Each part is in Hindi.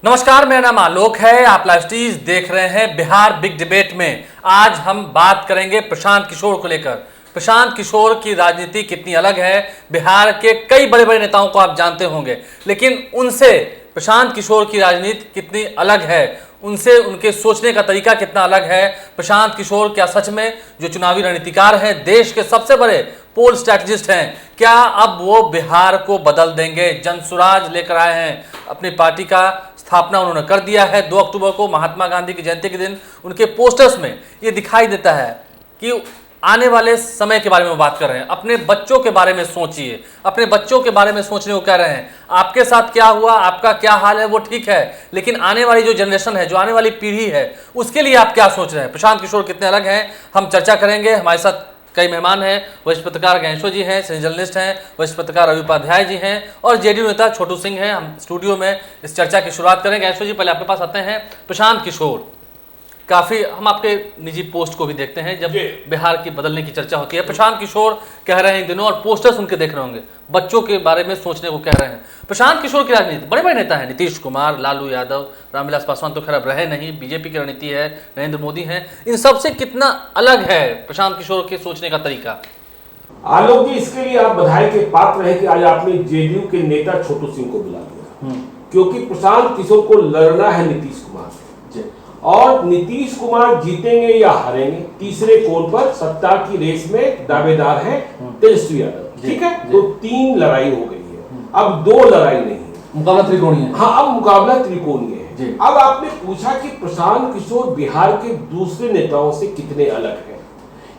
नमस्कार, मेरा नाम आलोक है। आप लाइव स्टीज देख रहे हैं बिहार बिग डिबेट में। आज हम बात करेंगे प्रशांत किशोर को लेकर। प्रशांत किशोर की राजनीति कितनी अलग है। बिहार के कई बड़े बड़े नेताओं को आप जानते होंगे, लेकिन उनसे प्रशांत किशोर की राजनीति कितनी अलग है, उनसे उनके सोचने का तरीका कितना अलग है। प्रशांत किशोर क्या सच में जो चुनावी रणनीतिकार हैं, देश के सबसे बड़े पोल स्ट्रैटेजिस्ट हैं, क्या अब वो बिहार को बदल देंगे? जनसुराज लेकर आए हैं, अपनी पार्टी का स्थापना उन्होंने कर दिया है। 2 अक्टूबर को महात्मा गांधी की जयंती के दिन उनके पोस्टर्स में ये दिखाई देता है कि आने वाले समय के बारे में बात कर रहे हैं। अपने बच्चों के बारे में सोचिए, अपने बच्चों के बारे में सोचने को कह रहे हैं। आपके साथ क्या हुआ, आपका क्या हाल है वो ठीक है, लेकिन आने वाली जो जनरेशन है, जो आने वाली पीढ़ी है, उसके लिए आप क्या सोच रहे हैं? प्रशांत किशोर कितने अलग हैं, हम चर्चा करेंगे। हमारे साथ कई मेहमान हैं। वरिष्ठ पत्रकार ज्ञानेश्वर जी हैं, सीनियर जर्नलिस्ट हैं। वरिष्ठ पत्रकार रवि उपाध्याय जी हैं और जेडीयू नेता छोटू सिंह हैं। हम स्टूडियो में इस चर्चा की शुरुआत करें। ज्ञानेश्वर जी, पहले आपके पास आते हैं। प्रशांत किशोर, काफी हम आपके निजी पोस्ट को भी देखते हैं जब बिहार की बदलने की चर्चा होती है। प्रशांत किशोर कह रहे हैं इन दिनों, और पोस्टर्स उनके देख रहे होंगे, बच्चों के बारे में सोचने को कह रहे हैं। प्रशांत किशोर की राजनीति, बड़े बड़े नेता हैं, नीतीश कुमार, लालू यादव, रामविलास पासवान तो खैर अब रहे नहीं, बीजेपी की रणनीति है, नरेंद्र मोदी हैं, इन सबसे कितना अलग है प्रशांत किशोर के सोचने का तरीका? आलोक जी, इसके लिए आप बधाई के पात्र हैं कि आज आपने जेडीयू के नेता छोटू सिंह को बुला लिया, क्योंकि प्रशांत किशोर को लड़ना है नीतीश कुमार से, और नीतीश कुमार जीतेंगे या हारेंगे, तीसरे कोण पर सत्ता की रेस में दावेदार है तेजस्वी यादव। ठीक है, तो 3 लड़ाई हो गई है, अब 2 लड़ाई नहीं है, मुकाबला त्रिकोणीय है। हाँ, अब मुकाबला त्रिकोणीय है। अब आपने पूछा कि प्रशांत किशोर बिहार के दूसरे नेताओं से कितने अलग है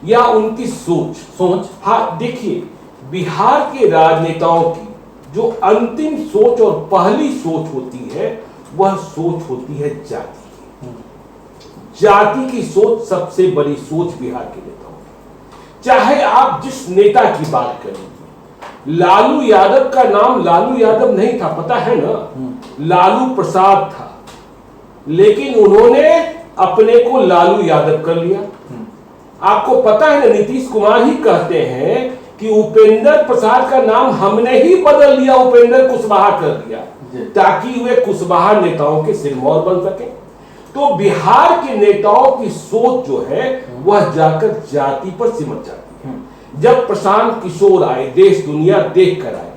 या उनकी सोच। हाँ, देखिए, बिहार के राजनेताओं की जो अंतिम सोच और पहली सोच होती है, वह सोच होती है जाति। जाति की सोच सबसे बड़ी सोच बिहार के नेताओं की। चाहे आप जिस नेता की बात करें, लालू यादव का नाम लालू यादव नहीं था, पता है ना, लालू प्रसाद था, लेकिन उन्होंने अपने को लालू यादव कर लिया। आपको पता है ना, नीतीश कुमार ही कहते हैं कि उपेंद्र प्रसाद का नाम हमने ही बदल लिया, उपेंद्र कुशवाहा कर दिया, ताकि वे कुशवाहा नेताओं के सिरमौर बन सके। तो बिहार के नेताओं की सोच जो है वह जाकर जाति पर सिमट जाती है। जब प्रशांत किशोर आए, देश दुनिया देख कर आए,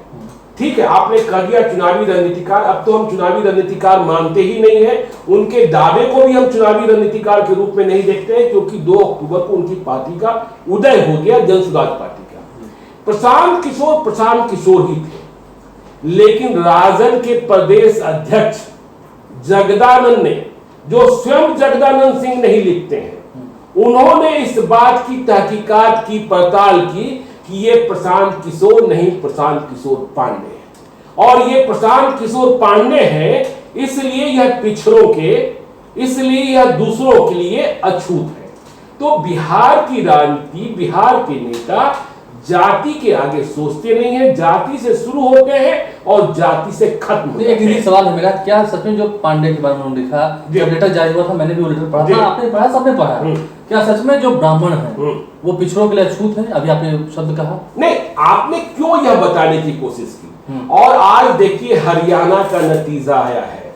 ठीक है, आपने कह दिया चुनावी रणनीतिकार, अब तो हम चुनावी रणनीतिकार मानते ही नहीं है, उनके दावे को भी हम चुनावी रणनीतिकार के रूप में नहीं देखते हैं, क्योंकि 2 अक्टूबर को उनकी पार्टी का उदय हो गया, जनसुराज पार्टी का। प्रशांत किशोर ही थे, लेकिन राजद के प्रदेश अध्यक्ष जगदानंद ने, जो स्वयं जगदानंद सिंह नहीं लिखते हैं, उन्होंने इस बात की तहकीकात की, पड़ताल की कि ये प्रशांत किशोर नहीं, प्रशांत किशोर पांडे है। और ये प्रशांत किशोर पांडे हैं, इसलिए यह पिछड़ों के, इसलिए यह दूसरों के लिए अछूत है। तो बिहार की राजनीति, बिहार के नेता जाति के आगे सोचते नहीं है, जाति से शुरू होते हैं और जाति से खत्म होते हैं। एक सवाल है मेरा, क्या सच में जो पांडे के बारे में उन्होंने लिखा, जब लेटर जारी हुआ था, मैंने भी वो लेटर पढ़ा था, आपने पढ़ा, सबने पढ़ा, क्या सच में जो ब्राह्मण है वो पिछड़ों के लिए अछूत है? अभी आपने शब्द कहा नहीं, आपने क्यों यह बताने की कोशिश की? और आज देखिए हरियाणा का नतीजा आया है,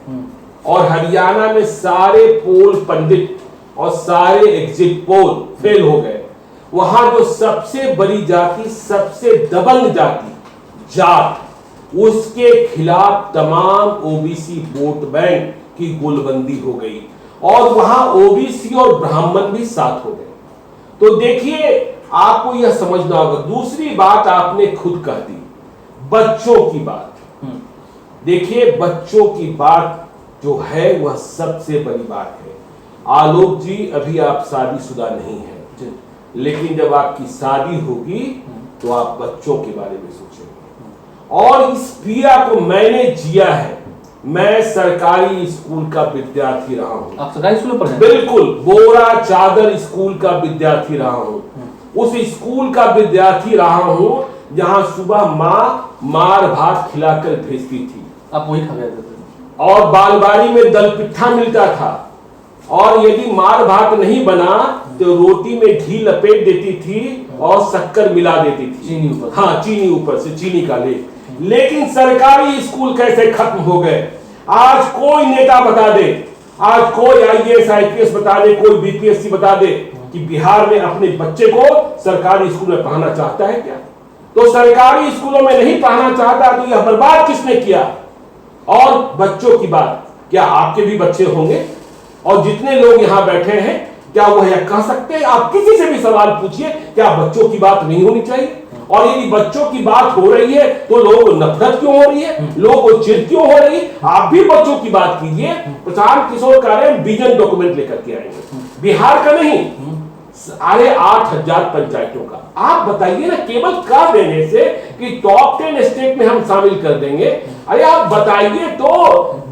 और हरियाणा में सारे पोल पंडित और सारे एग्जिट पोल फेल हो गए। वहां जो सबसे बड़ी जाति, सबसे दबंग जात, उसके खिलाफ तमाम ओबीसी वोट बैंक की गोलबंदी हो गई, और वहां ओबीसी और ब्राह्मण भी साथ हो गए। तो देखिए, आपको यह समझना होगा। दूसरी बात आपने खुद कह दी, बच्चों की बात। देखिए, बच्चों की बात जो है वह सबसे बड़ी बात है। आलोक जी, अभी आप शादीशुदा नहीं है, लेकिन जब आपकी शादी होगी तो आप बच्चों के बारे में सोचेंगे। और इस पीड़ा को मैंने जिया है। मैं सरकारी स्कूल का विद्यार्थी रहा हूं। आप सरकारी स्कूल पर हैं? बिल्कुल, बोरा चादर स्कूल का विद्यार्थी रहा हूं। उस स्कूल का विद्यार्थी रहा हूं जहां सुबह माँ मार भात खिलाकर भेजती थी, आप वही खा गए थे, और बालबाड़ी में दल पिट्ठा मिलता था, और यदि मार भात नहीं बना तो रोटी में घी लपेट देती थी और शक्कर मिला देती थी, चीनी ऊपर। हाँ, चीनी ऊपर से, चीनी का लेप। लेकिन सरकारी स्कूल कैसे खत्म हो गए? आज कोई नेता बता दे, आज कोई IAS IPS बता दे, कोई BPSC बता दे कि बिहार में अपने बच्चे को सरकारी स्कूल में पढ़ाना चाहता है क्या? तो सरकारी स्कूलों में नहीं पढ़ाना चाहता तो यह बर्बाद किसने किया? और बच्चों की बात, क्या आपके भी बच्चे होंगे? और जितने लोग यहां बैठे हैं, क्या वह यह कह सकते हैं? आप किसी से भी सवाल पूछिए, क्या बच्चों की बात नहीं होनी चाहिए? और यदि बच्चों की बात हो रही है तो लोगों को नफरत क्यों हो रही है, लोगों को चिढ़ क्यों हो रही है? आप भी बच्चों की बात कीजिए। प्रशांत किशोर कह रहे हैं विजन डॉक्यूमेंट लेकर के आएंगे, बिहार का नहीं, 8,500 पंचायतों का। आप बताइए ना, केवल कह देने से कि टॉप 10 स्टेट में हम शामिल कर देंगे, अरे आप बताइए तो।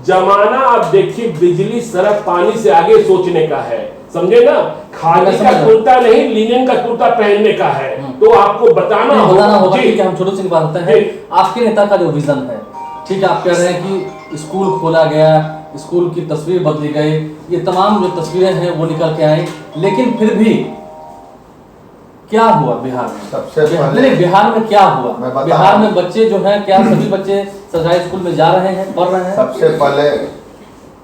जमाना आप देखिए, बिजली सड़क पानी से आगे सोचने का है, समझे ना? खादी का कुर्ता नहीं, लिनन का कुर्ता पहनने का है। तो आपको बताना होगा। ठीक है, हम छोटू सिंह बात करते हैं। आपके नेता का जो विजन है, ठीक है, आप कह रहे हैं कि स्कूल खोला गया, स्कूल की तस्वीर बदली गई, ये तमाम जो तस्वीरें हैं वो निकल के आई, लेकिन फिर भी क्या हुआ बिहार में? सबसे पहले बिहार में क्या हुआ? बिहार में बच्चे जो हैं, क्या सभी बच्चे सरकारी स्कूल में जा रहे हैं, पढ़ रहे हैं? सबसे पहले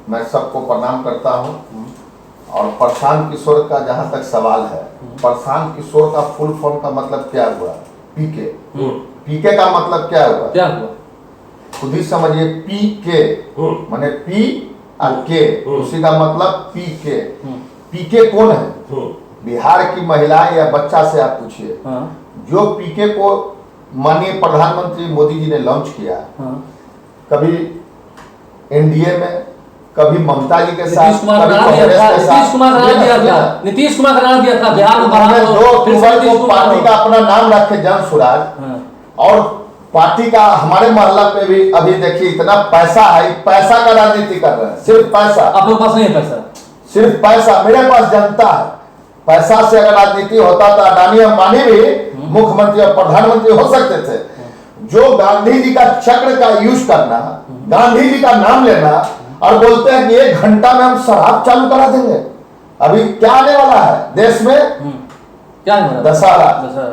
मैं सबको प्रणाम करता हूं। और प्रशांत किशोर का जहां तक सवाल है, प्रशांत किशोर का फुल फॉर्म का मतलब क्या हुआ? पीके। पीके का मतलब क्या हुआ? क्या हुआ खुद ही समझिए। पीके माने पी और के, उसी का मतलब पीके। पीके कौन है? बिहार की महिलाएं या बच्चा से आप पूछिए। जो पीके को माननीय प्रधानमंत्री मोदी जी ने लॉन्च किया, कभी एनडीए में, कभी ममता जी के साथ, कभी कांग्रेस के साथ। नीतीश कुमार का नाम दिया था बिहार में। 2 अक्टूबर को पार्टी का अपना नाम रखे जन स्वराज। और पार्टी का हमारे मोहल्ला पे भी अभी देखिए इतना पैसा है, पैसा का राजनीति कर रहे हैं, सिर्फ पैसा। आप लोग पास नहीं है पैसा? सिर्फ पैसा। मेरे पास जनता है। पैसा से अगर राजनीति होता तो अडानी अंबानी भी मुख्यमंत्री और प्रधानमंत्री हो सकते थे। जो गांधी जी का चक्र का यूज करना, गांधी जी का नाम लेना और बोलते हैं कि 1 घंटा में हम शराब चालू करा देंगे। अभी क्या आने वाला है देश में? क्या? दशहरा।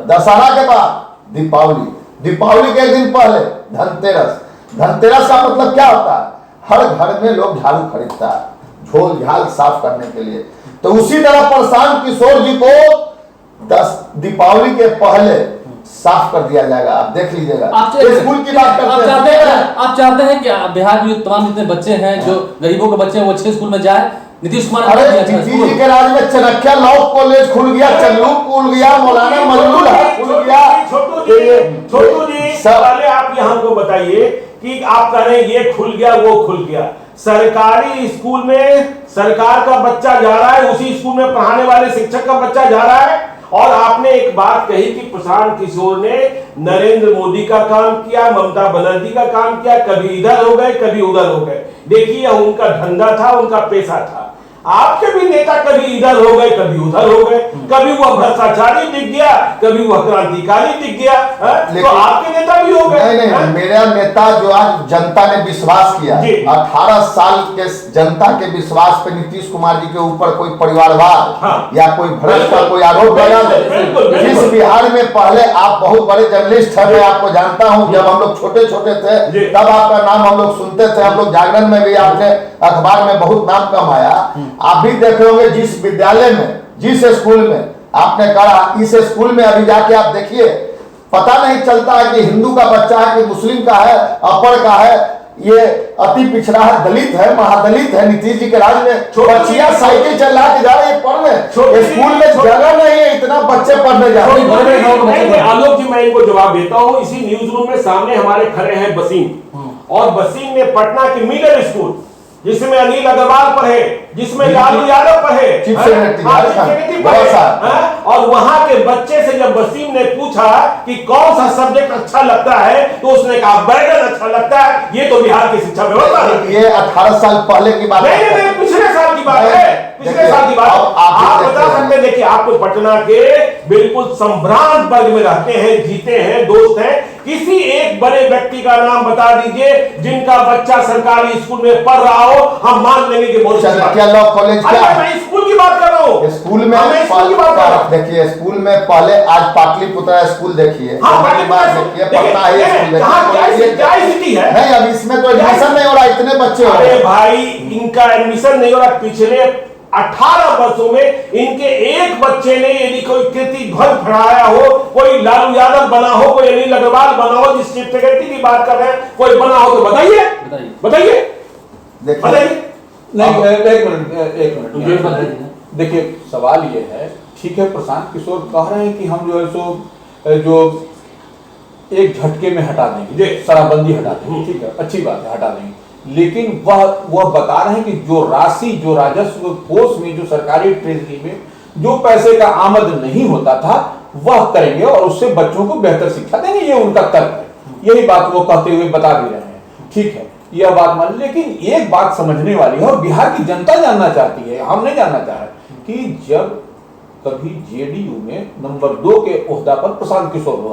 दशहरा के बाद दीपावली, दीपावली के 1 दिन पहले धनतेरस। धनतेरस का मतलब क्या होता है? हर घर में लोग झाड़ू खरीदता है, झोल झाल साफ करने के लिए। तो उसी तरह प्रशांत किशोर जी को दीपावली के पहले साफ कर दिया जाएगा। आप देख लीजिएगा। स्कूल की बात करते हैं। आप चाहते हैं कि बिहार में तमाम जितने बच्चे हैं, जो गरीबों के बच्चे हैं, वो अच्छे स्कूल में जाए? नीतीश कुमार नीतीश जी के राज में चनक्या लॉ कॉलेज खुल गया, चल्लू खुल गया, मौलाना मजलूल खुल गया। छोटू जी पहले आप यहाँ को बताइए कि आप कह रहे हैं ये खुल गया वो खुल गया। सरकारी स्कूल में सरकार का बच्चा जा रहा है, उसी स्कूल में पढ़ाने वाले शिक्षक का बच्चा जा रहा है। और आपने एक बात कही कि प्रशांत किशोर ने नरेंद्र मोदी का काम किया, ममता बनर्जी का काम किया, कभी इधर हो गए कभी उधर हो गए। देखिए उनका धंधा था, उनका पैसा था। आपके भी नेता कभी इधर हो गए कभी उधर हो गए, कभी वह भ्रष्टाचारी दिख गया, कभी वह क्रांतिकारी दिख गया। तो आपके नेता भी हो गए। नहीं, मेरा नेता जो आज जनता ने विश्वास किया, 18 साल के जनता के विश्वास पे नीतीश कुमार जी के ऊपर कोई परिवारवाद या कोई भ्रष्ट का कोई आरोप लगा दे। इस बिहार में पहले आप बहुत बड़े जर्नलिस्ट हैं, मैं आपको जानता हूं। जब हम लोग छोटे छोटे थे तब आपका नाम हम लोग सुनते थे। हम लोग जागरण में भी आपने अखबार में बहुत नाम कमाया। आप भी देख रहे होंगे जिस विद्यालय में, जिस स्कूल में आपने कहा, इस स्कूल में अभी जाके आप देखिए, पता नहीं चलता है कि हिंदू का बच्चा है कि मुस्लिम का है, अपर का है, ये अति पिछड़ा है, दलित है, महादलित है। नीतीश जी के राज में बच्चियां साइकिल चला के जा रही है पढ़ने, स्कूल में जगह नहीं है, इतना बच्चे पढ़ने जा रहे हैं। आलोक जी मैं इनको जवाब देता हूँ। इसी न्यूज रूम में सामने हमारे खड़े हैं वसीम, और वसीम ने पटना की मिडिल स्कूल जिसमें अनिल अग्रवाल पढ़े, जिसमें लालू यादव पढ़े, और वहां के बच्चे से जब वसीम ने पूछा कि कौन सा सब्जेक्ट अच्छा लगता है तो उसने कहा बैगन अच्छा लगता है। ये तो बिहार की शिक्षा व्यवस्था है। ये 18 साल पहले की बात नहीं, पिछले साल की बात है। पिछले साल की बात आप बता सकते हैं। देखिए, आप तो पटना के बिल्कुल संभ्रांत वर्ग में रहते हैं, जीते हैं, दोस्त हैं, किसी एक बड़े व्यक्ति का नाम बता दीजिए जिनका बच्चा सरकारी स्कूल में पढ़ रहा हो, हम मान लेंगे कि बहुत क्या लॉ कॉलेज क्या है? मैं स्कूल की बात कर रहा हूँ। स्कूल में देखिए, स्कूल में पहले आज पाटलिपुत्रा स्कूल देखिए, पटना हाई स्कूल देखिए, नहीं अब इसमें तो एडमिशन नहीं हो रहा, इतने बच्चे हो रहे। भाई इनका एडमिशन नहीं हो रहा। पिछले 18 वर्षों में इनके एक बच्चे ने यदि कोई कीर्ति ध्वज फहराया हो, कोई लालू यादव बना हो, कोई अनिल अग्रवाल बना हो, जिस चीफ सेक्रेटरी की बात कर रहे हैं, कोई बना हो तो बताइए, बताइए, बताइए। नहीं, एक मिनट, देखिए सवाल ये है, ठीक है, प्रशांत किशोर कह रहे हैं कि हम जो है सो जो एक झटके में हटा देंगे, शराबबंदी हटा देंगे, ठीक है, अच्छी बात है, हटा देंगे, लेकिन वह बता रहे हैं कि जो राशि, जो राजस्व कोष में, जो सरकारी ट्रेजरी में जो पैसे का आमद नहीं होता था वह करेंगे और उससे बच्चों को बेहतर शिक्षा देंगे, ये उनका तर्क है। यही बात वो कहते हुए बता भी रहे हैं, ठीक है, यह बात मान, लेकिन एक बात समझने वाली है और बिहार की जनता जानना चाहती है, हम नहीं जानना चाह रहे कि जब कभी जेडीयू में नंबर 2 के ओहदा पर प्रशांत किशोर हुआ,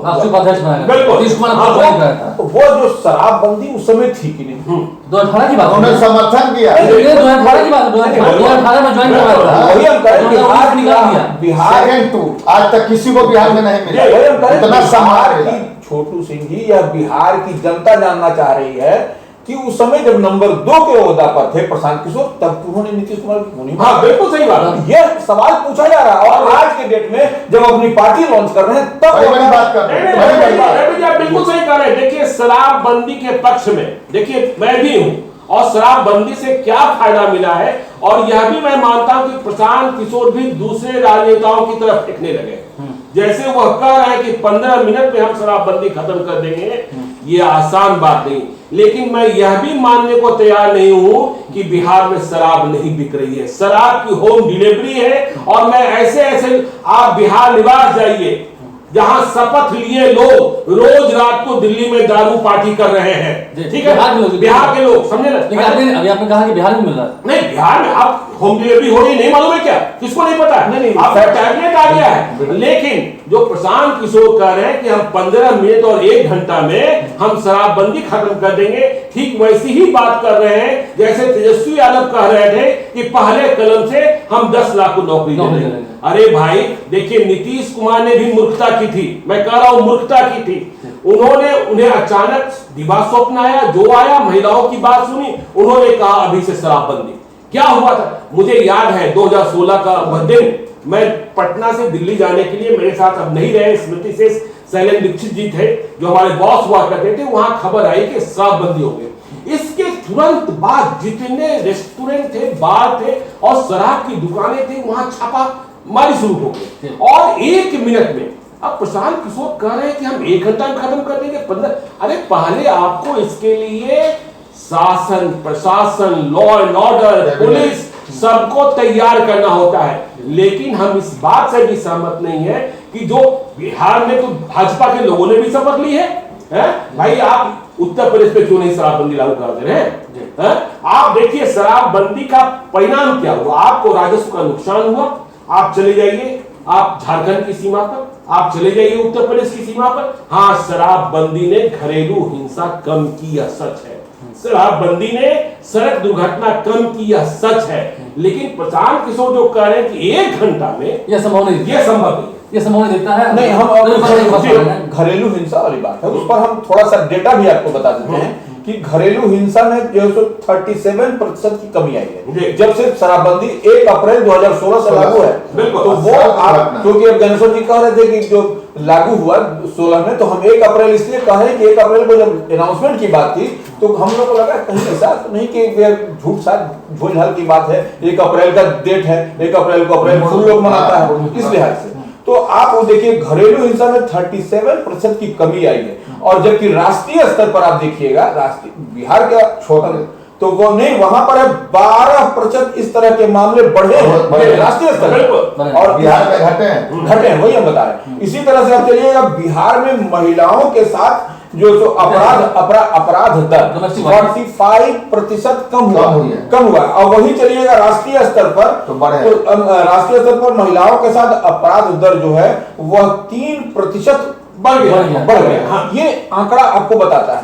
वो जो शराबबंदी उस समय थी कि नहीं, 2018 की बात, उन्होंने समर्थन किया, 2018 की बात, 2018 में ज्वाइन करवाया था, वही हम करें, बिहार निकाल दिया, बिहार सेकंड टू आज तक किसी को बिहार में नहीं मिला, वही हम करें, इतना बिहार की छोटू सिंह जी या बिहार की जनता जानना चाह रही है कि उस समय जब नंबर 2 के ओहदा पर थे प्रशांत किशोर, तब उन्होंने नीतीश कुमार की क्यों? हाँ, बिल्कुल सही बात, यह सवाल पूछा जा रहा है और आज के डेट में जब अपनी पार्टी लॉन्च कर रहे हैं तब बड़ी बात कर रहे हैं, बिल्कुल सही कह रहे हैं। देखिए, शराबबंदी के पक्ष में, देखिए मैं भी हूं, और शराबबंदी से क्या फायदा मिला है, और यह भी मैं मानता हूं कि प्रशांत किशोर भी दूसरे राजनेताओं की तरफ फेंकने लगे, जैसे वह कह रहे हैं कि 15 मिनट में हम शराबबंदी खत्म कर देंगे, ये आसान बात नहीं। लेकिन मैं यह भी मानने को तैयार नहीं हूं कि बिहार में शराब नहीं बिक रही है, शराब की होम डिलीवरी है, और मैं ऐसे आप बिहार निवास जाइए जहां शपथ लिए लोग रोज रात को दिल्ली में दारू पार्टी कर रहे हैं, ठीक है, बिहार के लोग, समझे ना? अभी आपने कहा कि बिहार में मिल रहा है, नहीं, बिहार में आप होम डिलीवरी हो रही नहीं मालूम है क्या? किसको नहीं पता? नहीं, आपका टैबलेट आ गया है। लेकिन जो प्रशांत किशोर कह रहे हैं कि हम 15 मिनट और 1 घंटा में हम शराबबंदी खत्म कर देंगे, ठीक वैसी ही बात कर रहे हैं जैसे तेजस्वी यादव कह रहे थे कि पहले कलम से हम 10 लाख को नौकरी देंगे। अरे भाई देखिए, नीतीश कुमार ने भी मूर्खता की थी, मैं कह रहा हूं मूर्खता की थी। उन्हें अचानक दिवा स्वप्न आया, जो आया, महिलाओं की बात सुनी, उन्होंने कहा अभी से शराबबंदी। क्या हुआ था मुझे याद है, 2016 का वह दिन, मैं पटना से दिल्ली जाने के लिए, मेरे साथ अब नहीं रहे, स्मृति से शैलेंद्र दीक्षित जी थे जो हमारे बॉस हुआ करते थे, वहां खबर आई कि शराबबंदी हो गई। इसके तुरंत बाद जितने रेस्टोरेंट थे, बार थे और शराब की दुकानें थी, वहां छापा मारी शुरू हो गई, और 1 मिनट में, अब प्रशांत किशोर कह रहे हैं कि हम 1 घंटा में खत्म कर देंगे 15। अरे पहले आपको इसके लिए शासन, प्रशासन, लॉ एंड ऑर्डर, पुलिस, सबको तैयार करना होता है। लेकिन हम इस बात से भी सहमत नहीं है कि जो बिहार में तो भाजपा के लोगों ने भी शपथ ली है, भाई आप उत्तर प्रदेश में क्यों नहीं शराबबंदी लागू कर दे रहे हैं? आप देखिए शराबबंदी का परिणाम क्या हुआ, आपको राजस्व का नुकसान हुआ। आप चले जाइए, आप झारखंड की सीमा पर, आप चले जाइए उत्तर प्रदेश की सीमा पर, हाँ, शराबबंदी ने घरेलू हिंसा कम की, यह सच है। शराबबंदी ने सड़क दुर्घटना कम की, यह सच है। लेकिन प्रशांत किशोर जो कह रहे हैं कि 1 घंटा में यह संभव नहीं, यह संभव नहीं, ये संभव नहीं दिखता है। नहीं, हम घरेलू हिंसा वाली बात है, उस पर हम थोड़ा सा डेटा भी आपको बता देते हैं कि घरेलू हिंसा में जो 37% की कमी आई है जब से शराबबंदी 1 अप्रैल 2016 से लागू है। तो वो आप, क्योंकि अब गणेश्वर जी कह रहे थे कि जो लागू हुआ 16 में, तो हम 1 अप्रैल इसलिए कहे कि 1 अप्रैल को जब अनाउंसमेंट की बात थी तो हम लोग को लगा कहीं ऐसा तो नहीं कि झूठ साथ झोल की बात है, 1 अप्रैल का डेट है, 1 अप्रैल को अप्रैल फूल लोग मनाता है, इस लिहाज से। तो आप वो देखिए घरेलू हिंसा में 37% की कमी आई है, और जबकि राष्ट्रीय स्तर पर आप देखिएगा, राष्ट्रीय बिहार का छोटा तो वो नहीं, वहां पर 12% इस तरह के मामले बढ़े हैं राष्ट्रीय स्तर पर, और बिहार में घटे हैं, वही हम बता रहे हैं। इसी तरह से आप चलिएगा, बिहार में महिलाओं के साथ जो सो अपराध दर Domestic 45% कम हुआ। और वही चलिएगा राष्ट्रीय स्तर पर, तो बढ़े। राष्ट्रीय स्तर पर महिलाओं के साथ अपराध दर जो है वह 3% बढ़ गया। हाँ, ये आंकड़ा आपको बताता है।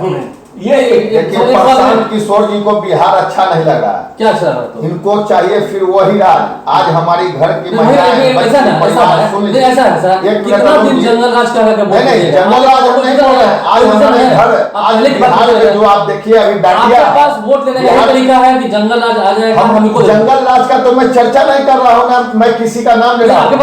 ये देखिए, प्रशांत किशोर जी को बिहार अच्छा नहीं लगा। क्या अच्छा लगा तो? इनको चाहिए फिर वही राज। आज हमारी घर की महिलाएं, बच्चे, परिवार, सुन लीजिए। ऐसा है सर, एक कितना मिनट दिन जंगल राज का है? नहीं, जंगल राज हम नहीं बोल रहे हैं। आज हमारे घर, आज बिहार में जो आप देखिए अभी डांडिया, आपके पास वोट लेने का यही तरीका है कि जंगल राज आ जाएगा, हमको जंगल राज का तो मैं चर्चा नहीं कर रहा हूँ ना, मैं किसी का नाम ले रहा हूँ। मैं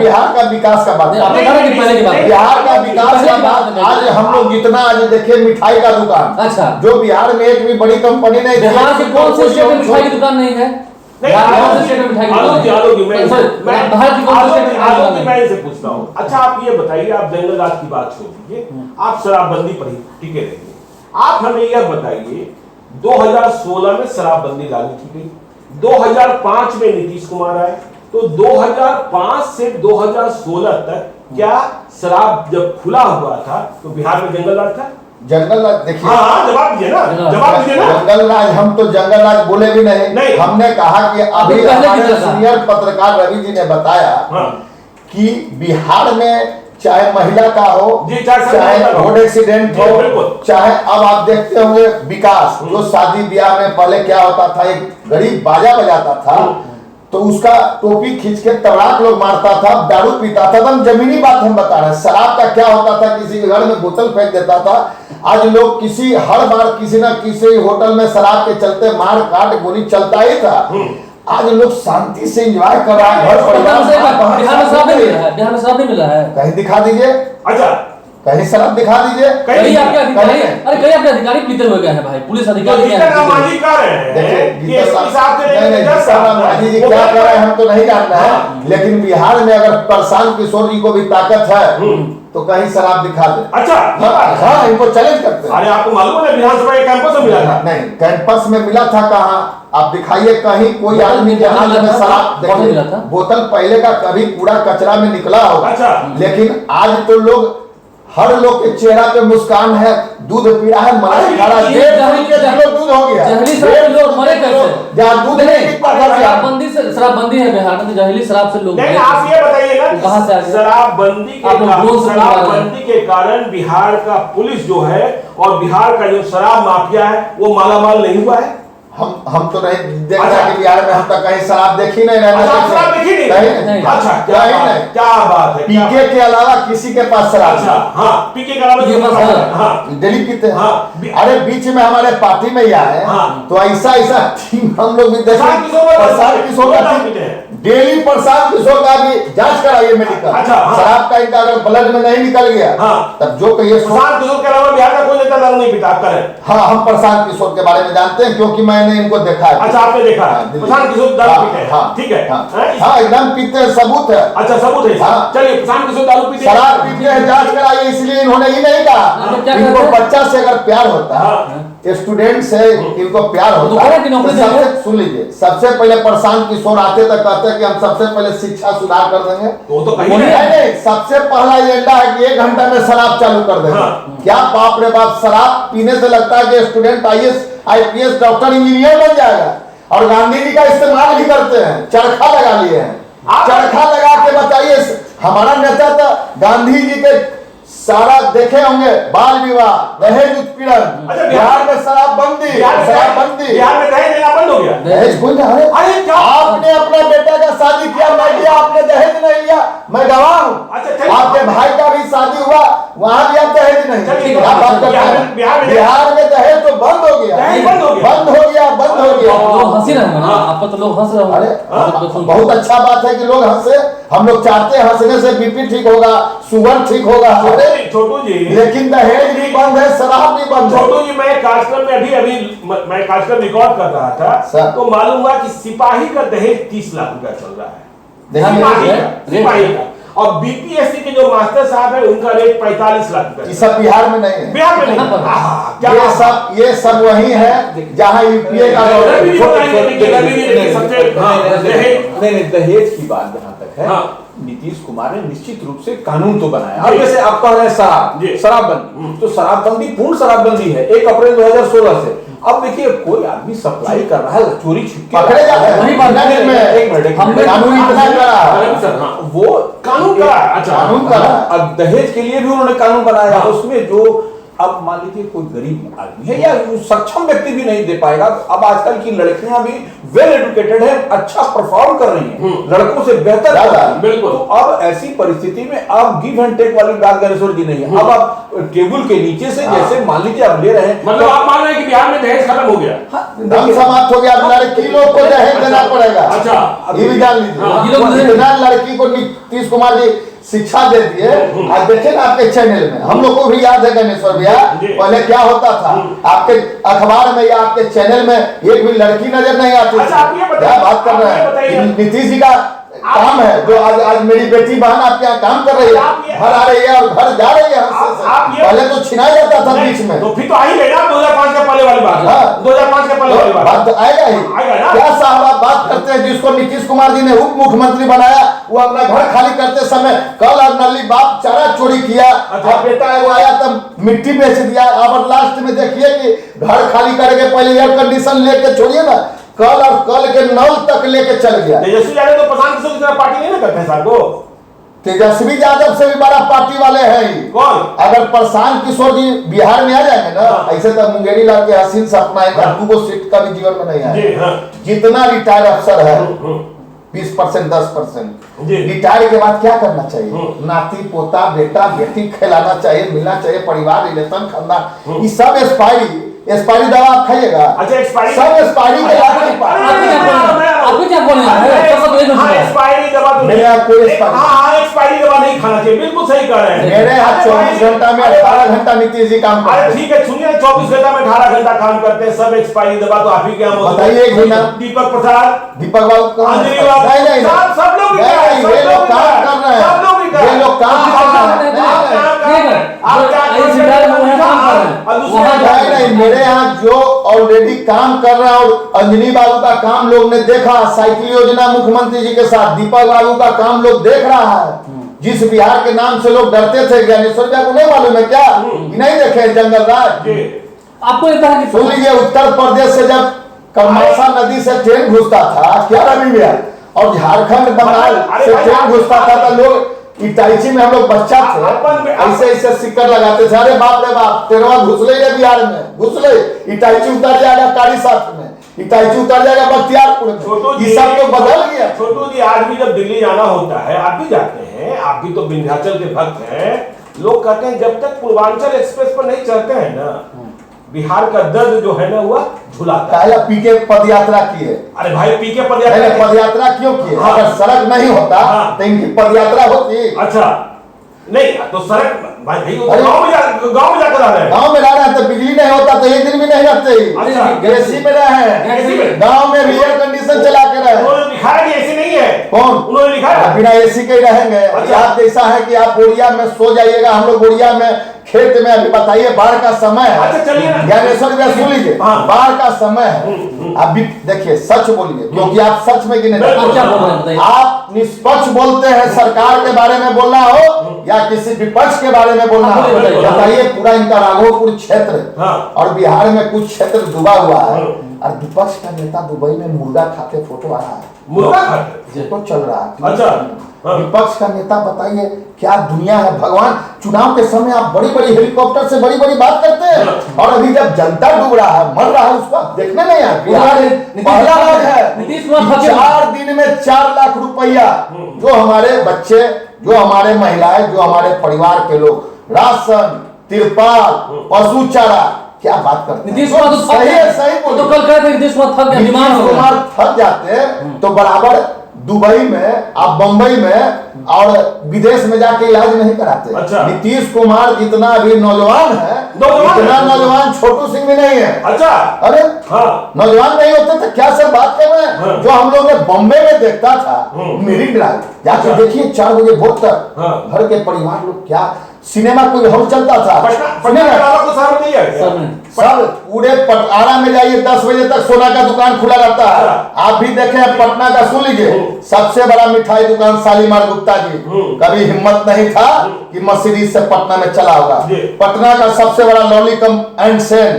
बिहार का विकास का बात, बिहार का विकास का बात। आज हम लोग जितना आज देखिए मिठाई का दुकान, अच्छा, जो बिहार में एक भी बड़ी कंपनी नहीं, बिहार के कौन से स्टेट में मिठाई की दुकान नहीं है? मैं इनसे पूछता हूँ, अच्छा आप ये बताइए, आप जंगल राज की बात छोड़ दीजिए, आप शराबबंदी पर ही टिके रहिए। आप हमें यह बताइए 2016 में शराबबंदी लागू की गई, 2005 में नीतीश कुमार आए, तो 2005 से 2016 तक क्या शराब जब खुला हुआ था तो बिहार में जंगल राज था? जंगल राज देखिए, हाँ, जवाब दीजिए ना, जवाब दीजिए ना। जंगल राज, हम तो जंगल राज बोले भी नहीं। हमने कहा कि अभी हमारे सीनियर पत्रकार रवि जी ने बताया कि बिहार में चाहे महिला का हो, चाहे रोड एक्सीडेंट हो, चाहे अब आप देखते होंगे विकास, जो शादी ब्याह में पहले क्या होता था, एक गरीब बाजा बजाता था तो उसका टोपी खींच के तबड़ाक लोग मारता था, दारू पीता था। एकदम जमीनी बात हम बता रहे हैं। शराब का क्या होता था, किसी के घर में बोतल फेंक देता था। आज लोग हर बार किसी न किसी होटल में शराब के चलते मार काट गोली चलता ही था। आज लोग शांति से एंजॉय कर रहा है, घर परिवार। बिहार में शराब नहीं मिला है, कहीं दिखा दीजिए, अच्छा कहीं शराब दिखा दीजिए। कहीं आपके अधिकारी, अरे कहीं आपके अधिकारी पीते हुए गए हैं भाई, पुलिस अधिकारी क्या कर रहे हैं हम तो नहीं जानना है, लेकिन बिहार में अगर प्रशांत किशोर जी को भी ताकत है तो कहीं शराब दिखा दे। अच्छा, हाँ, इनको चैलेंज करते हैं। अरे आपको मालूम है विधानसभा के कैंपस में मिला था? नहीं, कैंपस में मिला था कहाँ? आप दिखाइए कहीं कोई आदमी के हाथ में शराब। देखिए, बोतल पहले का कभी कूड़ा कचरा में निकला होगा, लेकिन आज तो लोग, हर लोग के चेहरा पे मुस्कान है, दूध पी रहा है, मलाई खा रहा है, 1.5 किलो दूध हो गया। जहली शराब से लोग मरे कैसे? जहाँ दूध नहीं बिकता था, शराबबंदी है बिहार में, तो जहली शराब से लोग। नहीं, आप ये बताइए ना, कहाँ से आ गया? शराबबंदी के कारण बिहार का पुलिस जो है और बिहार का जो शराब माफिया है वो मालामाल नहीं हुआ है? हम तो नहीं देखा कि बिहार में हम तक कहीं शराब देखी नहीं। शराब देखी नहीं? अच्छा, क्या बात है। पीके के अलावा किसी के पास शराब? अच्छा, हाँ, पीके के अलावा डेली पीते हैं। अरे बीच में हमारे पार्टी में ही आए, तो ऐसा टीम हम लोग भी देखे। प्रशांत किशोर का डेली, प्रशांत किशोर का भी जांच कराइए मेडिकल। शराब का इनका अगर ब्लड में नहीं निकल गया तब जो कहिए। प्रशांत किशोर के अलावा बिहार का कोई नेता दारू नहीं पीता? हाँ, हम प्रशांत किशोर के बारे में जानते हैं क्योंकि मैंने इनको देखा है। अच्छा, आपने देखा है प्रशांत किशोर दारू पीते हैं? ठीक है, हाँ, एकदम पीते हैं, सबूत है। अच्छा, सबूत है। चलिए, प्रशांत किशोर दारू पीते हैं, शराब पीते हैं, जांच कराइए। इसलिए इन्होंने ही नहीं कहा, इनको बच्चा से अगर प्यार होता है, स्टूडेंट से इनको प्यार होता है, तो सुन लीजिए, सबसे पहले प्रशांत किशोर आते तक कहते हैं कि हम सबसे पहले शिक्षा सुधार कर देंगे। तो नहीं, सबसे पहला एजेंडा है कि 1 घंटे में शराब चालू कर देंगे। क्या बाप रे बाप, शराब पीने से लगता है कि student IAS IPS doctor engineer बन जाएगा। और गांधी जी का इस्तेमाल भी करते हैं, चरखा लगा लिए हैं। चरखा लगा के बताइए, हमारा नेता तो गांधी जी के सारा देखे होंगे, बाल विवाह, दहेज उत्पीड़न। अच्छा, बिहार में शराबबंदी, शराबबंदी। बिहार में दहेज देना बंद हो गया? दहेज कोई नहीं। अरे क्या आपने अपने बेटा का शादी किया, मैं लिया, आपने दहेज नहीं लिया, मैं गवाह हूँ। अच्छा, आपके भाई का भी शादी हुआ, वहाँ भी आप दहेज नहीं। क्या बात करते हैं? बिहार में दहेज तो बंद हो गया, बंद हो गया। लोग हंसी रहे हैं ना, आपको तो लोग हंस रहे हैं। अरे बहुत अच्छा बात है कि लोग हंसे। हम लोग चाहते हैं हंसने से BP ठीक होगा, शुगर ठीक होगा। छोटू जी, लेकिन दहेज भी बंद है, शराब भी बंद है। छोटू जी, मैं कार्यक्रम में अभी मैं कार्यक्रम रिकॉर्ड कर रहा था, तो मालूम हुआ कि सिपाही का दहेज 30 लाख रुपया चल रहा है। सिपाही का। और BPSC के जो मास्टर साहब है उनका रेट 45 लाख रुपया। ये सब बिहार में नहीं है। बिहार में नहीं। ये सब वही है जहाँ UPA का दहेज की बात जहाँ तक है, नीतीश कुमार ने निश्चित रूप से कानून तो बनाया। अब जैसे आप कह रहे हैं शराबबंदी, तो शराबबंदी पूर्ण शराबबंदी है 1 अप्रैल 2016 से। अब देखिए कोई आदमी सप्लाई कर रहा है, चोरी छिपके पकड़े जाते हैं। वही बात है। एक मिनट कानून इतना कड़ा, वो कानून का कानून कड़ा। अब दहेज के लिए भी उन्होंने कानून बनाया, उसमें जो अब मान लीजिए कोई गरीब आदमी है या सक्षम व्यक्ति भी नहीं दे पाएगा। अब आजकल की लड़कियां भी वेल एजुकेटेड है, अच्छा परफॉर्म कर रही हैं, लड़कों से बेहतर कर रही हैं। बिल्कुल। तो अब ऐसी परिस्थिति में अब गिव एंड टेक वाली बात गणेश्वर जी नहीं है। अब आप टेबल के नीचे से जैसे मान लीजिए आप ले रहे हैं, मतलब आप मान रहे हैं कि बिहार में दहेज खत्म हो गया। धन समाप्त हो गया, लड़की लोग को दहेज देना पड़ेगा। अच्छा, ये भी जान लीजिए, इतना लड़की को नीतीश कुमार जी शिक्षा दे दिए। आज देखे ना आपके चैनल में, हम लोग को भी याद है गणेश्वर भैया, पहले क्या होता था आपके अखबार में या आपके चैनल में एक भी लड़की नजर नहीं आती। अच्छा, आप ये बताइए, क्या बात कर रहे हैं? नीतीश जी का काम है जो आज मेरी बेटी बहन आपके यहाँ काम कर रही है, घर आ रही है और घर जा रही है हमसे। पहले तो छिना जाता था बीच में, तो फिर तो आ ही गई ना 2005 के पहले वाली बात। 2005 के पहले वाली बात तो आएगा ही। क्या साहब आप बात करते हैं जिसको नीतीश कुमार जी ने उप मुख्यमंत्री बनाया, वो अपना घर खाली करते समय कल और नली बाप चारा चोरी किया, अब बेटा वो आया तब मिट्टी बेच दिया। अब लास्ट में देखिए कि घर खाली करके पहले एयर कंडीशन लेके छोड़िए ना, कल और कल के नल तक लेके चल गया। तेजस्वी यादव तो प्रशांत किशोर की तरह पार्टी नहीं ना करते हैं साहब को। तेजस्वी यादव से भी बड़ा पार्टी वाले हैं। कौन? अगर प्रशांत किशोर जी बिहार में आ जाएंगे ना, ऐसे तो मुंगेरी लाल के हसीन सपना है, को सीट का भी जीवन में नहीं आया। जितना रिटायर्ड अफसर है 20% 10% रिटायर के बाद क्या करना चाहिए? नाती पोता बेटा बेटी खिलाना चाहिए, मिलना चाहिए, परिवार रिलेशन खानदान, ये सब एक्सपायरी दवा आप खाइएगा। अच्छा, एक्सपायरी सब एक्सपायरी के आपको क्या बोलना है? एक्सपायरी दवा तो मेरे यहाँ कोई एक्सपायरी दवा नहीं खाना चाहिए, बिल्कुल सही कह रहे हैं। मेरे यहाँ 24 घंटा में 18 घंटा नीतीश जी काम करते अरे हैं। ठीक है, सुनिए 24 घंटा में 18 घंटा काम करते हैं, सब एक्सपायरी दवा तो आप ही के यहाँ मौजूद है। बताइए एक भी नाम। दीपक प्रसाद, दीपक बाबू कहाँ हैं? अंजलि बाबू, नहीं, सब लोग नहीं, ये लोग काम कर रहे हैं, सब लोग भी कर रहे हैं। ये लोग काम कर रहे हैं। नहीं, मेरे यहाँ जो ऑलरेडी काम कर रहा है, और अंजनी बाबू का काम लोग ने देखा, साइकिल योजना मुख्यमंत्री जी के साथ, दीपक बाबू का काम लोग देख रहा है। जिस बिहार के नाम से लोग डरते थे, ज्ञानेश्वर को नहीं मालूम है क्या? नहीं देखे जंगल राज? आपको सुन लीजिए, उत्तर प्रदेश से जब कमौसा नदी से ट्रेन घुसता था, क्या रवि भैया, और झारखंड बंगाल से ट्रेन घुसता था, तो लोग इटाईची में हम लोग बच्चा थे, ऐसे ऐसे सिक्कर लगाते थे, अरे बाप रे बाप, तेरवा घुस ले बिहार में, घुस ले, इटाईची उतर जाएगा कारी साथ में, इटाईची उतर जाएगा बख्तियारपुर में, ये सब तो बदल गया। छोटू जी, आज भी जब दिल्ली जाना होता है, आप भी जाते हैं, आप भी तो विंध्याचल के भक्त हैं, लोग कहते हैं जब तक पूर्वांचल एक्सप्रेस पर नहीं चढ़ते हैं ना, बिहार का दर्द जो है ना वो झुलाता है। पीके पद यात्रा किए। अरे भाई पीके पद यात्रा क्यों किए? अगर सड़क नहीं होता तो इनकी पद यात्रा होती। अच्छा, नहीं तो सड़क भाई गांव में जाकर आ रहे हैं, गांव में रह रहे हैं, तो बिजली नहीं होता तो एक दिन भी नहीं रहते। एसी में रहे हैं, गांव में भी एयर कंडीशन चला के रहे। उन्होंने लिखा है कि एसी नहीं है। कौन? उन्होंने लिखा है बिना एसी के ही रहेंगे। आप जैसा है कि आप बोरिया में सो जाइएगा, हम लोग बोरिया में खेत में। अभी बताइए, बाढ़ का समय है। अच्छा चलिए ना, ज्ञानेश्वर भैया सुन लीजिए, बाढ़ का समय है। अभी देखिए, सच बोलिए, क्योंकि आप सच में गिने, आप निष्पक्ष बोलते हैं। सरकार के बारे में बोलना हो या किसी विपक्ष के बारे में बोलना हो, बताइए। पूरा इनका राघोपुर क्षेत्र और बिहार में कुछ क्षेत्र डूबा हुआ है, और विपक्ष का नेता दुबई में मुर्गा खाते फोटो आ रहा है, मुर्गा खाते फोटो चल रहा है। अच्छा, विपक्ष का नेता, बताइए क्या दुनिया है भगवान। चुनाव के समय आप बड़ी बड़ी हेलीकॉप्टर से बड़ी बड़ी बात करते हैं, और अभी जब जनता डूब रहा है, मर रहा है, उसको आप देखने नहीं आए। बिहार पहला बात है 4 दिन में 4 लाख रुपया जो हमारे बच्चे, जो हमारे महिलाएं, जो हमारे परिवार के लोग, राशन, तिरपाल, पशु चारा, क्या बात करते हैं? नीतीश कुमार तो सही बोलो। तो कल कहते नीतीश कुमार थक जाते तो बराबर दुबई में, आप बंबई में और विदेश में जाके इलाज नहीं कराते। अच्छा। नीतीश कुमार जितना अभी नौजवान है, इतना नौजवान छोटू सिंह भी नहीं है। अच्छा, अरे हाँ, नौजवान नहीं होते तो क्या सर बात कर रहे हैं? जो हम लोग ने बॉम्बे में देखता था, मेरी ड्राइव जाके देखिए, 4 बजे भोर तक घर के परिवार लोग क्या सिनेमा कोई हॉल चलता था? पटना के अलावा कोई शहर नहीं है सब पूरे आरा में जाइए 10 बजे तक सोना का दुकान खुला रहता है। आप भी देखे पटना का, सुन लीजिए, सबसे बड़ा मिठाई दुकान शालीमार गुप्ता जी, कभी हिम्मत नहीं था कि मर्सिडीज से पटना में चला होगा। पटना का सबसे बड़ा लॉलीकम एंड सेन,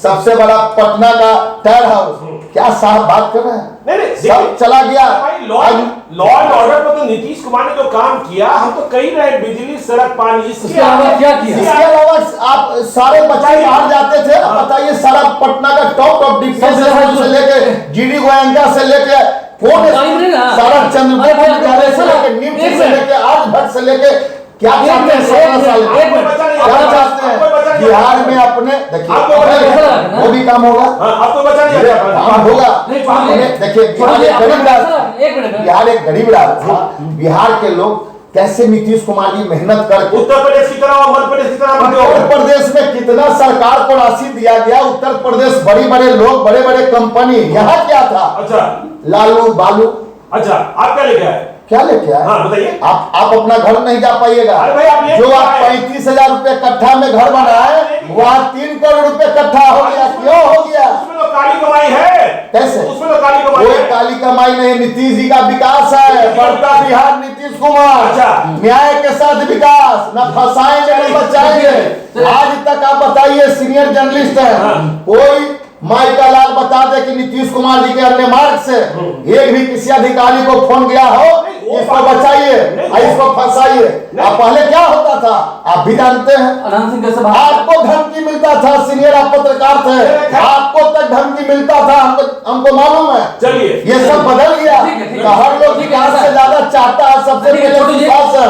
सबसे बड़ा पटना का टायर हाउस, क्या साहब बात कर रहे हैं? नहीं, सब चला गया। लॉ एंड ऑर्डर पर तो नीतीश कुमार ने जो काम किया, हम तो कही रहे, बिजली, सड़क, पानी, इसके अलावा क्या किया? इसके अलावा आप सारे बच्चे बाहर जाते थे, बताइए, सारा पटना का टॉप डिफेंस से लेके जीडी गोयनका से लेके सारा चंद्रपुर विद्यालय से लेके नीम से लेके आज भट्ट से लेके क्या चाहते हैं? 16 साल क्या चाहते हैं बिहार में? अपने देखिए वो भी काम होगा, आपको बचा नहीं काम होगा। देखिए बिहार एक गरीब राज्य था। बिहार के लोग कैसे नीतीश कुमार जी मेहनत करके, उत्तर प्रदेश की तरह, मध्य प्रदेश की तरह, उत्तर प्रदेश में कितना सरकार को राशि दिया गया। उत्तर प्रदेश बड़े बड़े लोग, बड़े बड़े कंपनी, यहाँ क्या था? अच्छा, लालू बालू। अच्छा, आप क्या लेके आए? क्या लेके आए? हाँ, बताइए। आप अपना घर नहीं जा पाइएगा। अरे भाई, आप जो आप 35,000 रुपए कट्ठा में घर बनाए, वहाँ 3 करोड़ रुपए कट्ठा हो गया। क्यों हो गया? उसमें तो काली कमाई है। कैसे? उसमें तो काली कमाई कोई है। काली कमाई नहीं, नीतीश जी का विकास है। बढ़ता बिहार नीतीश कुमार। अच्छा। न्याय के साथ विकास, न फंसाएंगे न बचाएंगे। आज तक आप बताइए, सीनियर जर्नलिस्ट है, कोई माई का लाल बता दे कि नीतीश कुमार जी के अन्य मार्ग से एक भी किसी अधिकारी को फोन गया हो, इसको बचाइए, इसको फंसाइए। अब पहले क्या होता था आप भी जानते हैं, आपको धमकी मिलता था, सीनियर आप पत्रकार थे, आपको तक धमकी मिलता था, हमको मालूम है। चलिए, ये सब बदल गया। हर लोग विकास से ज्यादा चाहता है, सबसे पहले विकास है।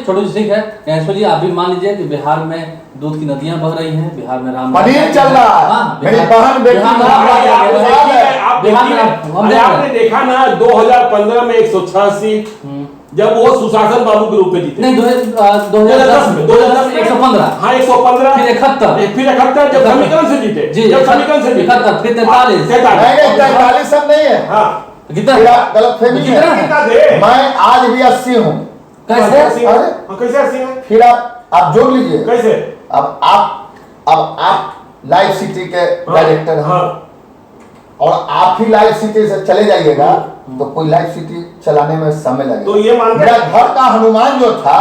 छोटू जी ठीक है, गणेश्वर जी आप भी मान लीजिए कि बिहार में दूध की नदियां बह रही हैं, बिहार में राम पनीर चल रहा है, मेरी बहन बेटी आपने देखा ना 2015 में 186, जब वो सुशासन बाबू के रूप में जीते। नहीं, 2010 में 115, हाँ 115, फिर 71, जब समीकरण से जीते, जब समीकरण से जीते, 71, फिर 43, 43 सब नहीं है। हाँ, कितना गलत फहमी है। मैं आज भी 80 हूँ। कैसे? कैसे 80 है? फिर आप जोड़ लीजिए कैसे? अब आप लाइव सिटी के डायरेक्टर हैं, और आप ही लाइव सिटी से चले जाइएगा तो कोई लाइव सिटी चलाने में समय लगेगा। तो ये मान मेरा घर का हनुमान जो था,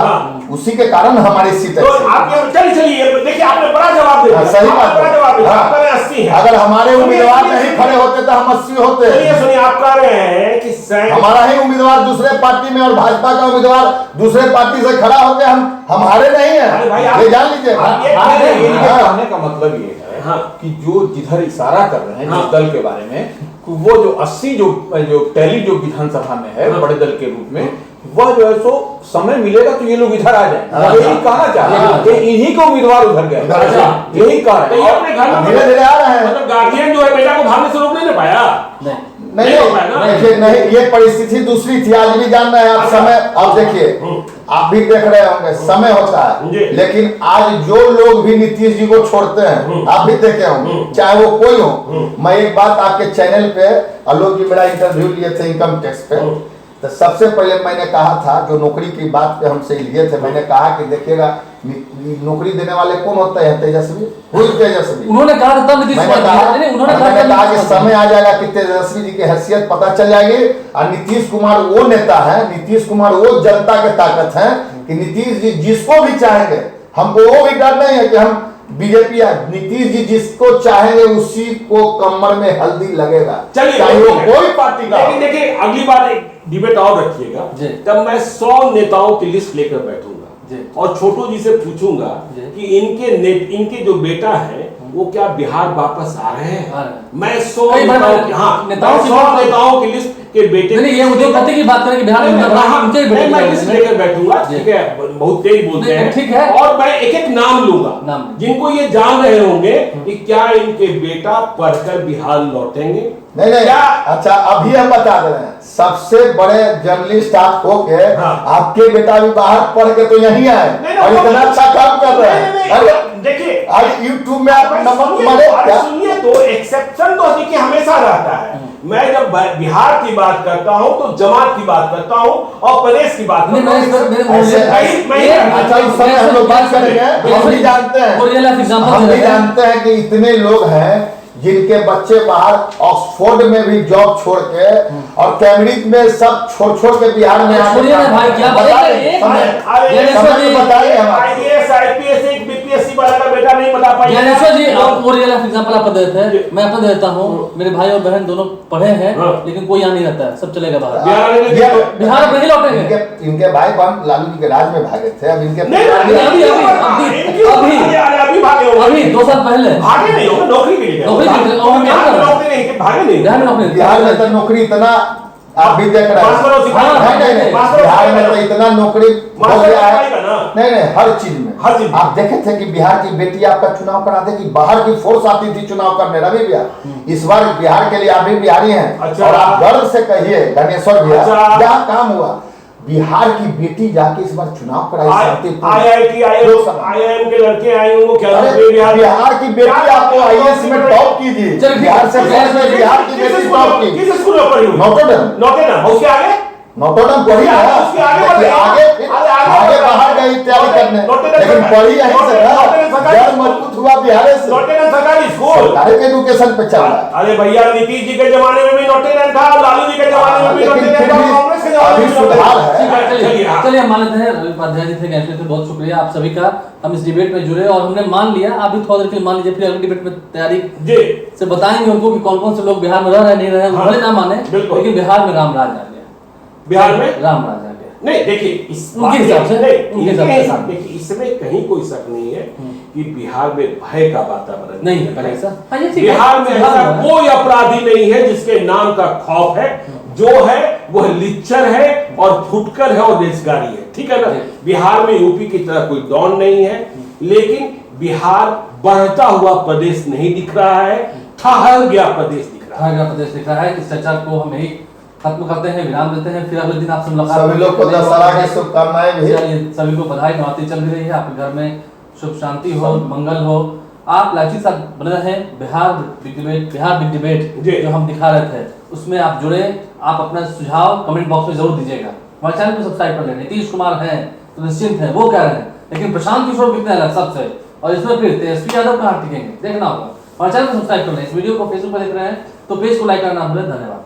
उसी के कारण हमारी सीट तो आप चलिए, देखिए आपने बड़ा जवाब दिया। सही बात बड़ा जवाब दिया। आप कह रहे हैं 80 है। अगर हमारे उम्मीदवार नहीं खड़े होते तो हम 80 होते। सुनिए, आप कह रहे हैं कि हमारा ही उम्मीदवार दूसरे पार्टी में और भाजपा का उम्मीदवार दूसरे पार्टी से खड़ा होकर हम हारे नहीं है, ये जान लीजिए। कहने का मतलब ये है कि जो जिधर इशारा कर रहे हैं जिस दल के बारे में, वो जो 80 जो टैली जो विधानसभा में है बड़े दल के रूप में, वह जो है सो समय मिलेगा तो ये लोग इधर आ जाए। यही कहना चाह रहे हैं कि इन्हीं को उम्मीदवार उधर गए, यही कह रहे हैं। अपने घर में धीरे धीरे आ रहे हैं। मतलब गार्जियन जो है बेटा को भागने से रोक नहीं पाया। नहीं, ये परिस्थिति दूसरी थी, आज भी जान रहे हैं आप। समय अब देखिए, आप भी देख रहे होंगे, समय होता है, लेकिन आज जो लोग भी नीतीश जी को छोड़ते हैं, आप भी देखे होंगे, चाहे वो कोई हो। मैं एक बात आपके चैनल पे, आलोक जी मेरा इंटरव्यू लिए थे इनकम टैक्स पे, तो सबसे पहले मैंने कहा था, जो नौकरी की बात पे हमसे लिए थे, मैंने कहा कि देखिएगा नौकरी देने वाले कौन होते हैं? तेजस्वी। तेजस्वी उन्होंने कहा था, मैंने कहा कि समय आ जाएगा कि तेजस्वी जी की हैसियत पता चल जाएगी। और नीतीश कुमार वो नेता है, नीतीश कुमार वो जनता के ताकत है कि नीतीश जी जिसको भी चाहेंगे, हमको वो भी डर नहीं है कि हम बीजेपी या नीतीश जी जिसको चाहेंगे उसी को कमर में हल्दी लगेगा, चाहे वो कोई पार्टी का। लेकिन देखिए, अगली बार एक डिबेट और रखिएगा, तब मैं 100 नेताओं की लिस्ट लेकर बैठूंगा और छोटू जी से पूछूंगा कि इनके जो बेटा है वो क्या बिहार वापस आ रहे हैं। मैं 100 नेताओं की लिस्ट के बेटे, ये उद्योगपति की बात करें कि बिहार में मैं लिस्ट लेकर बैठूंगा, ठीक है, बहुत तेज बोलते हैं, ठीक है, और मैं एक एक नाम लूंगा जिनको ये जान रहे होंगे कि क्या इनके बेटा पढ़कर बिहार लौटेंगे। नहीं, अच्छा अभी हम बता दे रहे हैं, सबसे बड़े जर्नलिस्ट आप हो के आपके बेटा भी बाहर पढ़ के तो यहीं आए और इतना अच्छा काम कर रहे हैं। देखिए आज यूट्यूब में आप नंबर सुनिए, तो एक्सेप्शन तो देखिए हमेशा रहता है। मैं जब बिहार की बात करता हूं तो जमात की बात करता हूं और प्रदेश की बात करता हूं। अच्छा इस समय हम लोग बात करेंगे, हम भी जानते हैं कि इतने लोग हैं जिनके बच्चे बाहर ऑक्सफोर्ड में भी जॉब छोड़ के और कैम्ब्रिज में सब छोड़ के बिहार में छोड़िए ना भाई, क्या बताइए आईएएस आईपीएस एक बीपीएससी वाला का बेटा नहीं बता पाएगा। ज्ञानेश्वर जी आपको रियल लाइफ एग्जांपल आप देते हैं, मैं अपना देता हूं। मेरे भाई और बहन दोनों पढ़े हैं लेकिन कोई यहाँ नहीं रहता है, सब चलेगा बाहर। बिहार में नहीं लौटेंगे। इनके भाई बहन लालू जी के राज में भागे थे, अब इनके अभी 2 साल पहले भागे नहीं होगा, नौकरी के लिए बिहार में तो नौकरी इतना आप भी देख रहे हैं, बिहार में तो इतना नौकरी हो गया है। नहीं हर चीज में आप देखे थे कि बिहार की बेटी आपका चुनाव कराते कि बाहर की फोर्स आती थी चुनाव करने। रवि भैया इस बार बिहार के लिए आप भी बिहारी हैं और आप गर्व से कहिए गणेश्वर भैया क्या काम हुआ, बिहार की बेटी जाके इस बार चुनाव कराई। आईआईटी आईआईएम के लड़के आए होंगे क्या? बिहार की बेटी आपको आईएएस में टॉप कीजिए, बिहार से बिहार की बेटी टॉप की। किस स्कूल में पढ़ी? नोटेडम उसके आगे नोटोडम पढ़ी है, आगे बाहर गई तैयारी करने, लेकिन पढ़ी यहीं से जड़ मजबूत हुआ बिहार से। नोटेडम सरकारी स्कूल सरकारी एजुकेशन पे चल रहा है। अरे भैया नीतीश जी के जमाने में भी नोटेडम था, लालू जी के जमाने में भी नोटेडम था, कांग्रेस के जमाने में सुधार है। चलिए हम मान लेते हैं रवि उपाध्याय जी थे, गणेश्वर थे, बहुत शुक्रिया आप सभी का। हम इस डिबेट में जुड़े और हमने मान लिया, आप भी थोड़ा देर के लिए मान लीजिए, फिर अगली डिबेट में तैयारी से बताएंगे उनको कि कौन कौन से लोग बिहार में रह रहे नहीं रहे, भले ना माने, लेकिन बिहार में राम राज आ गया। बिहार में राम राज आ गया। नहीं देखिए उनके हिसाब से देखिए इसमें कहीं कोई शक नहीं है कि बिहार में भय का वातावरण नहीं है। बिहार में ऐसा कोई अपराधी नहीं है जिसके नाम का खौफ है। जो है वह लिच्चर है और फुटकर है और देशगारी है, ठीक है ना। बिहार में यूपी की तरह कोई डॉन नहीं है, लेकिन बिहार बढ़ता हुआ प्रदेश नहीं दिख रहा है, ठहर गया प्रदेश दिख रहा है। इस चर्चा को हम यही खत्म करते हैं, विराम देते हैं, फिर अगले दिन आपसे मुलाकात। सभी लोग को दशहरा की शुभकामनाएं भी। सभी को बधाई, नवरात्रि चल रही है, आपके घर में सुख शांति हो, मंगल हो। आप लाइव के साथ बने रहें। बिहार बिग डिबेट जो हम दिखा रहे थे उसमें आप जुड़े, आप अपना सुझाव कमेंट बॉक्स में जरूर दीजिएगा। हमारे चैनल को सब्सक्राइब कर लें। नीतीश कुमार हैं तो निश्चिंत है, वो कह रहे हैं, लेकिन प्रशांत किशोर कितने अलग सबसे, और इसमें फिर तेजस्वी यादव कहाँ टिकेंगे, देखना होगा। हमारे चैनल को सब्सक्राइब कर लें। इस वीडियो को फेसबुक पर देख रहे हैं तो पेज को लाइक करना भूलें। धन्यवाद।